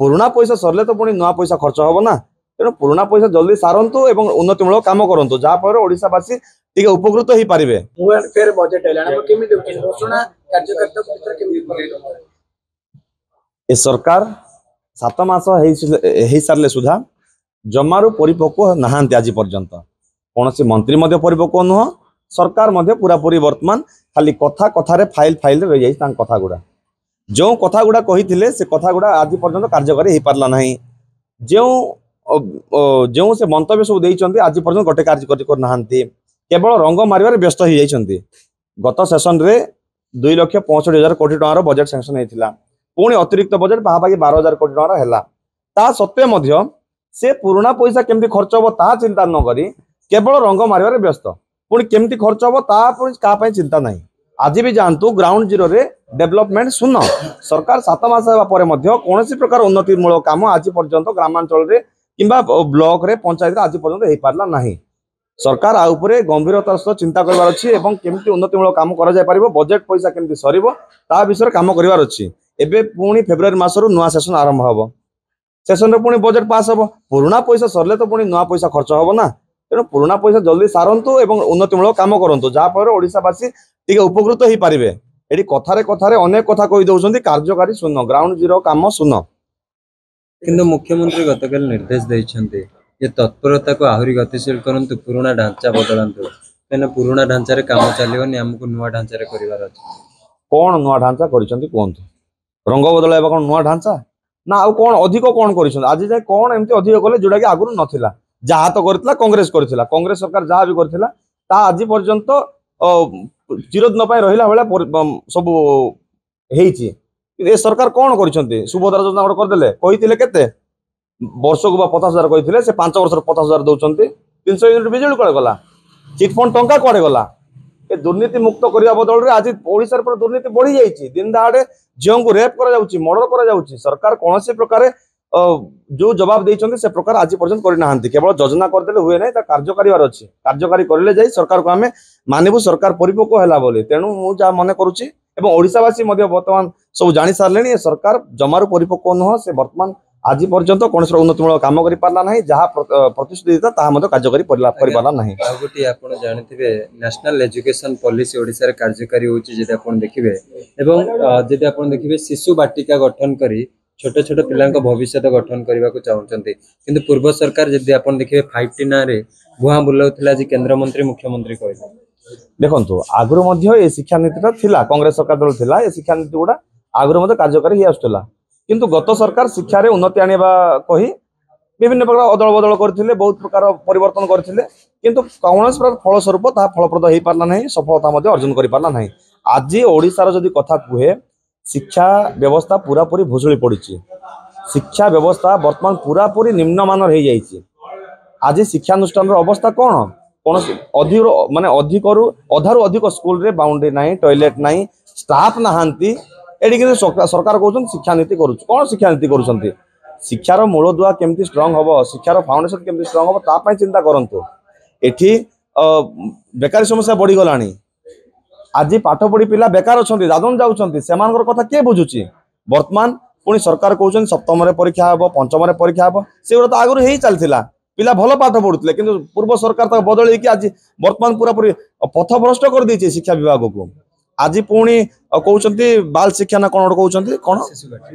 पुराना पैसा सरले तो पुणी नुआ पैसा खर्च हम ना। तेणु पुराना पैसा जल्दी सारंतु एवं उन्नतिमूलक काम करूँ जहाँफल ओडावासी टी उपकृत हो पारे। फेर बजेट घोषणा ए सरकार 7 मास हो सारे सुधा जमारू परिपक्व नहांती आज पर्यंत कौन सी मंत्री परिपक्व नुह सरकार पूरापूरी वर्तमान खाली कथा कथार फाइल फाइल रही जाए कथा गुड़ा जो कथा गुड़ा कही से कथा गुड़ा आज पर्यंत कार्यकारी हो पारला ना। जो जो से मंतव्य सब देइचंती आज पर्यंत गोटे कार्यकारी करना केवल रंग मारिबार व्यस्त हो जाइछंती। गत सेशन रे 2,65,000 कोटी टंकार बजेट सैंक्शन होता पुणी अतिरिक्त बजेट पाखापाखि 12,000 कोटी टंकार है ता सत्वे मध्य से पुराना पैसा केमती खर्च हम ता चिंता न करी केवल रंग मारिबार व्यस्त पुणी केमती खर्च हम ता क्या चिंता ना। आज भी जानतु ग्राउंड जीरो रे डेवलपमेंट शून्य सरकार 7 मास कौन प्रकार उन्नतिमूलक काम आज पर्यंत ग्रामांचल रे किंबा ब्लॉक रे पंचायत आज पर्यंत हो पारला नहीं। सरकार आउपरे गंभीरतार सह चिंता करबार अछि एवं केमती उन्नतिमूलक काम करा जाय परिबो बजेट पैसा केमती सरीबो ता विषय काम करबार अछि। एबे पुणी फेब्रुआरी मासरु नुआ सेशन आरंभ हबो सेशन रे पुणी बजेट पास हबो पुराना पैसा सरले तो पुणी नुआ पैसा खर्च हबो ना। तेणु पुराना पैसा जल्दी सारंतु एवं उन्नतिमूलक काम करूँ जहाँफल ओडावासी टी उपकृत हो पारे। ये कथारे कथारे अनेक कथा कही दौरान कार्यकारी शून्य ग्राउंड जीरो काम शून्य। किंतु मुख्यमंत्री गतकाल निर्देश देइछन्ते ये तत्परता को आहुरी गतिशील करंतु पुराना ढांचा बदलंतु कहीं पुराना ढांचा रे काम चलिबनी हमको नुआ ढांचा रे करिवार अछि। कौन नुआ ढांचा करिसंती कोंतु रंग बदलाइबा कौन नुआ ढांचा ना आउ कौन अधिक कौन करिसंती आज जाय कौन एमती अधिक कले जोडा कि आगुर नथिला जहा तो करथिला कांग्रेस सरकार जहा भी करथिला ता आज पर्यंत चिरदिन पाई रहिला बेला सब हेइची। ए सरकार कौन करिसंती सुभद्रा योजना गोटे करदेले कहिथिले केते वर्ष को 50,000 कही से 5 वर्ष 50,000 दौरान 300 यूनिट बिजुली कड़े गला चिटफंड टंका कड़े गला। ए दुर्नीति मुक्त करने बदल में आज ओडिशा पर दुर्नीति बढ़ी जाइए दिन दहाड़े झील को रेप कर मर्डर कर सरकार कौन सी प्रकार जो जवाब देते से प्रकार आज पर्यंत करना केवल योजना करदे हुए ना कार्यकारी अच्छी कार्यकारी करें जाए सरकार को आम मानवु सरकार परिपक्व है बोली। तेणु मुझे मन करुच्ची ओडावासी बर्तमान सब जानी सारे सरकार जमारू परिपक्व नुह से बर्तमान आज पर्यंत कौन उन्नतिमूलक काम कर पारला नहीं जहाँ प्रतिश्रुति देता कार्यकारी कर पारला नहीं। गोटे आप जानते नेशनल एजुकेशन पॉलिसी ओडिशा रे कार्यकारी होची जदि आप देखिबे एवं जदि आप देखिबे शिशु बाटिका गठन करी छोट छोट पिलांक भविष्य गठन करने को चाहते किंतु पूर्व सरकार जदि आप देखिए 5T ना रे भुआ बुलाउथिला जी केंद्र मंत्री मुख्यमंत्री कहले देखो आगुरी शिक्षा नीति थिला कांग्रेस सरकार दल थिला ए शिक्षा नीति गुड़ा आगुरी कार्यकारी हो आसुला किंतु गत सरकार शिक्षा रे उन्नति आनिबा कही विभिन्न प्रकार अदल बदल करथिले बहुत प्रकार परिवर्तन करथिले किंतु कौन प्रकार फलस्वरूप ता फलप्रद हो पारला नहीं सफलता अर्जन कर पारला नहीं। आज ओडिशार जदि कथा कहे शिक्षा व्यवस्था पूरापूरी भुसुड़ी पड़ी शिक्षा व्यवस्था वर्तमान पूरापूरी निम्नमान हो जाइए। आज शिक्षानुष्ठान अवस्था कौन कौन अधिक माने अधिक अधारू अधिक स्कूल रे बाउंड्री ना टॉयलेट ना स्टाफ नहांती एडी कि सरकार कहते शिक्षा नीति कौन शिक्षा नीति कर शिक्षार मूलदुआ केमती स्ट्रांग हम शिक्षार फाउंडेशन केमती स्ट्रांग हम तापाई चिंता करंतु। एठी बेकारी समस्या बढ़ी गलानी आज पाठ पढ़ी पिला बेकार अच्छा दादन जाऊँच से कथा किए बुझुची बर्तमान पुणी सरकार कहते सप्तम परीक्षा हम पंचम परीक्षा हम से गुड़ा तो आगुरी हो चलता पिला भल पाठ पढ़ुते कि पूर्व सरकार बदल आज बर्तमान पूरापूरी पथभ्रष्ट कर देती शिक्षा विभाग को। आज पुणी कहते बाल शिक्षा ना कौन कहते कौन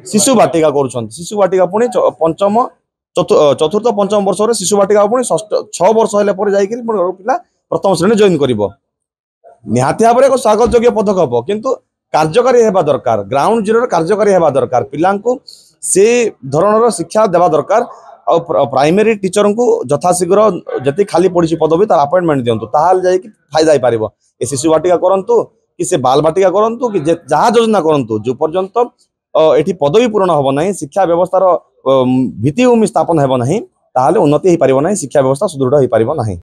शिशु बाटिका कर शिशु बाटिका पुणी पंचम चतुर्थ पंचम वर्ष में शिशु बाटिका पुणी 6 वर्ष है जाकि पिला प्रथम श्रेणी जॉइन कर निहाती भाव में एक स्वागत योग्य पदक्षेप किंतु कार्यकारी होगा दरकार ग्राउंड जीरो कार्यकारी होगा दरकार पिला से धरणर शिक्षा देवा दरकार प्राइमरी टीचर को यथाशीघ्र जी खाली पड़ी पदवी तार अपॉइंटमेंट दिंतु ताल जाकि फायदा हो पार ए शिशु बाटिका करूँ कि से बाल बाटिका करूँ कि जहाँ योजना करूँ जो पर्यंत ये पदवी पूरण हम ना शिक्षा व्यवस्थार भित्तिभूमि स्थापन हो ना उन्नति हो पार ना शिक्षा व्यवस्था सुदृढ़ हो पार ना।